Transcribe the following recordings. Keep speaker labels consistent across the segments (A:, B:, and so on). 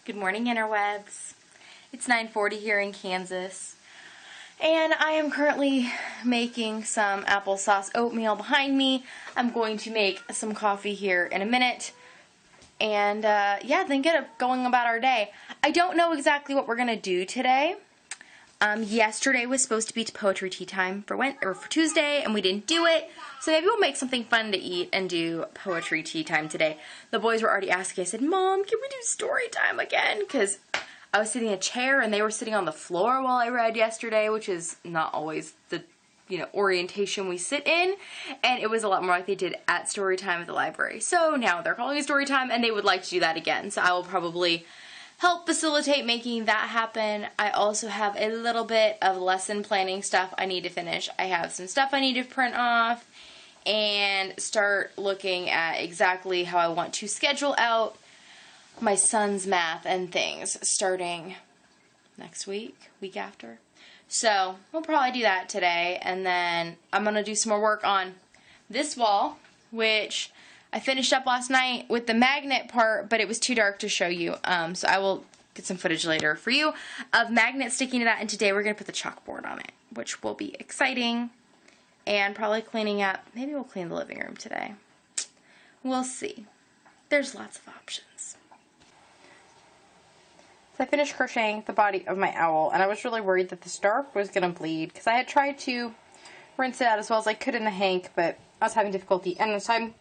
A: Good morning, interwebs. It's 9:40 here in Kansas, and I am currently making some applesauce oatmeal behind me. I'm going to make some coffee here in a minute, and then get going about our day. I don't know exactly what we're gonna do today. Yesterday was supposed to be poetry tea time for Tuesday, and we didn't do it. So maybe we'll make something fun to eat and do poetry tea time today. The boys were already asking. I said, "Mom, can we do story time again?" Because I was sitting in a chair and they were sitting on the floor while I read yesterday, which is not always the orientation we sit in. And it was a lot more like they did at story time at the library. So now they're calling it story time, and they would like to do that again. So I will probably help facilitate making that happen. I also have a little bit of lesson planning stuff I need to finish. I have some stuff I need to print off and start looking at exactly how I want to schedule out my son's math and things starting next week after. So we'll probably do that today, and then I'm going to do some more work on this wall, which I finished up last night with the magnet part, but it was too dark to show you. So I will get some footage later for you of magnets sticking to that, and today we're going to put the chalkboard on it, which will be exciting, and probably cleaning up. Maybe we'll clean the living room today. We'll see. There's lots of options. So I finished crocheting the body of my owl, and I was really worried that this dark was going to bleed, because I had tried to rinse it out as well as I could in the hank, but I was having difficulty, and so I'm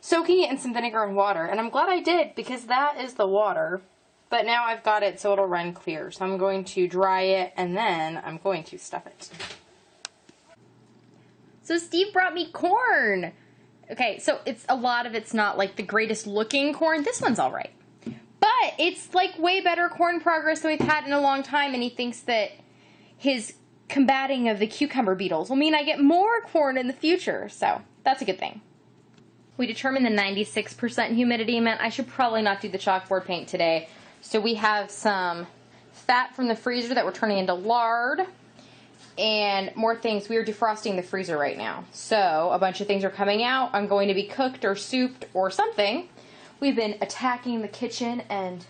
A: soaking it in some vinegar and water, and I'm glad I did, because that is the water, but now I've got it so it'll run clear. So I'm going to dry it, and then I'm going to stuff it. So Steve brought me corn. Okay, so a lot of it's not like the greatest looking corn. This one's all right, but it's like way better corn progress than we've had in a long time, and he thinks that his combating of the cucumber beetles will mean I get more corn in the future, so that's a good thing. We determined the 96% humidity meant I should probably not do the chalkboard paint today. So we have some fat from the freezer that we're turning into lard, and more things. We are defrosting the freezer right now. So a bunch of things are coming out. I'm going to be cooked or souped or something. We've been attacking the kitchen and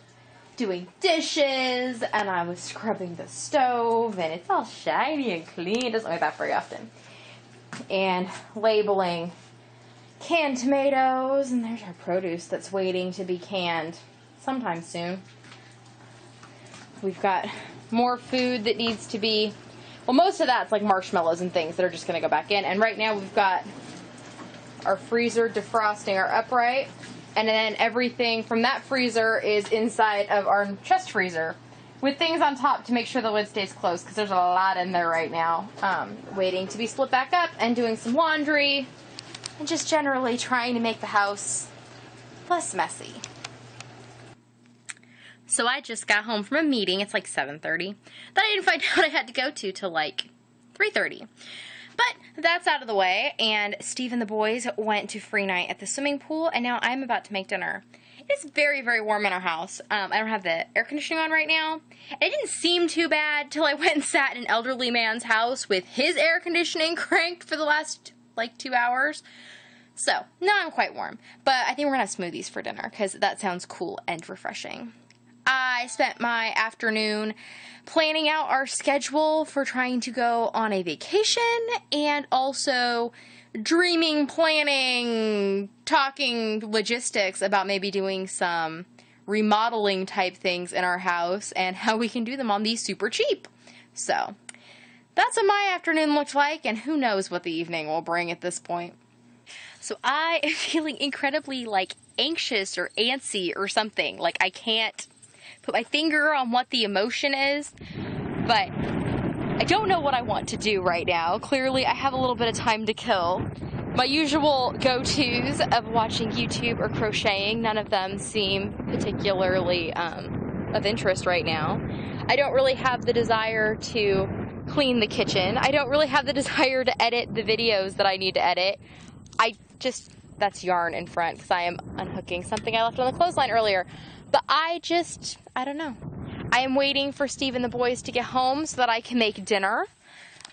A: doing dishes, and I was scrubbing the stove, and it's all shiny and clean. It doesn't look like that very often. And labeling canned tomatoes, and there's our produce that's waiting to be canned sometime soon. We've got more food that needs to be, well, most of that's like marshmallows and things that are just going to go back in. And right now we've got our freezer defrosting our upright, and then everything from that freezer is inside of our chest freezer with things on top to make sure the lid stays closed, because there's a lot in there right now, waiting to be split back up, and doing some laundry, and just generally trying to make the house less messy. So I just got home from a meeting. It's like 7:30. That I didn't find out I had to go to till like 3:30. But that's out of the way, and Steve and the boys went to free night at the swimming pool, and now I'm about to make dinner. It's very, very warm in our house. I don't have the air conditioning on right now. It didn't seem too bad till I went and sat in an elderly man's house with his air conditioning cranked for the last like 2 hours. So now I'm quite warm, but I think we're gonna have smoothies for dinner because that sounds cool and refreshing. I spent my afternoon planning out our schedule for trying to go on a vacation, and also dreaming, planning, talking logistics about maybe doing some remodeling type things in our house and how we can do them on these super cheap. So that's what my afternoon looked like, and who knows what the evening will bring at this point. So I am feeling incredibly like anxious or antsy or something. Like I can't put my finger on what the emotion is, but I don't know what I want to do right now. Clearly I have a little bit of time to kill. My usual go-tos of watching YouTube or crocheting, none of them seem particularly of interest right now. I don't really have the desire to clean the kitchen. I don't really have the desire to edit the videos that I need to edit. That's yarn in front because I am unhooking something I left on the clothesline earlier. But I don't know. I am waiting for Steve and the boys to get home so that I can make dinner.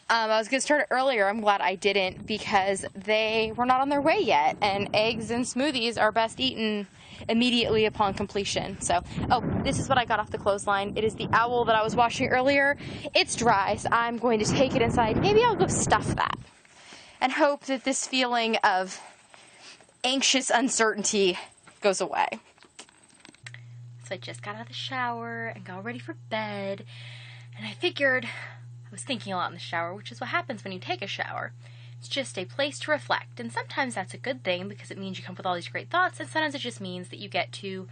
A: I was going to start it earlier. I'm glad I didn't because they were not on their way yet. And eggs and smoothies are best eaten immediately upon completion. So, oh, this is what I got off the clothesline. It is the owl that I was washing earlier. It's dry, so I'm going to take it inside. Maybe I'll go stuff that and hope that this feeling of anxious uncertainty goes away. So I just got out of the shower and got ready for bed, and I figured, I was thinking a lot in the shower, which is what happens when you take a shower. It's just a place to reflect, and sometimes that's a good thing because it means you come up with all these great thoughts, and sometimes it just means that you get to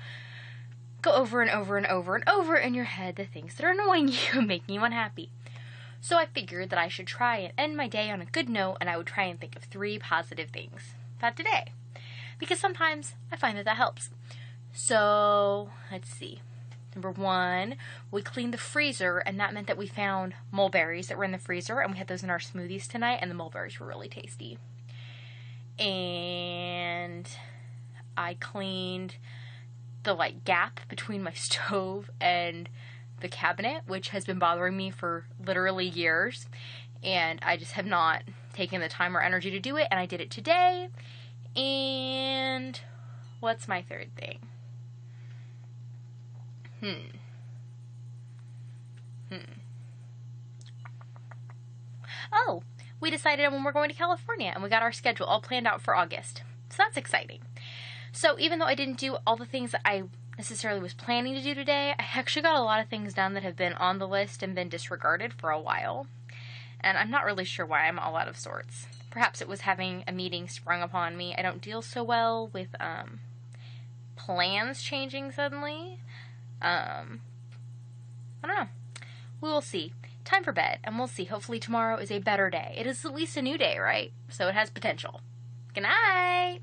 A: go over and over and over and over in your head the things that are annoying you and making you unhappy. So I figured that I should try and end my day on a good note, and I would try and think of 3 positive things about today, because sometimes I find that that helps. So, let's see. Number 1, we cleaned the freezer, and that meant that we found mulberries that were in the freezer, and we had those in our smoothies tonight, and the mulberries were really tasty. And I cleaned the, gap between my stove and the cabinet, which has been bothering me for literally years, and I just have not taken the time or energy to do it, and I did it today. And what's my 3rd thing? Oh, we decided when we're going to California, and we got our schedule all planned out for August. So that's exciting. So even though I didn't do all the things that I necessarily was planning to do today, I actually got a lot of things done that have been on the list and been disregarded for a while. And I'm not really sure why. I'm all out of sorts. Perhaps it was having a meeting sprung upon me. I don't deal so well with plans changing suddenly. I don't know. We will see. Time for bed, and we'll see. Hopefully tomorrow is a better day. It is at least a new day, right? So it has potential. Good night!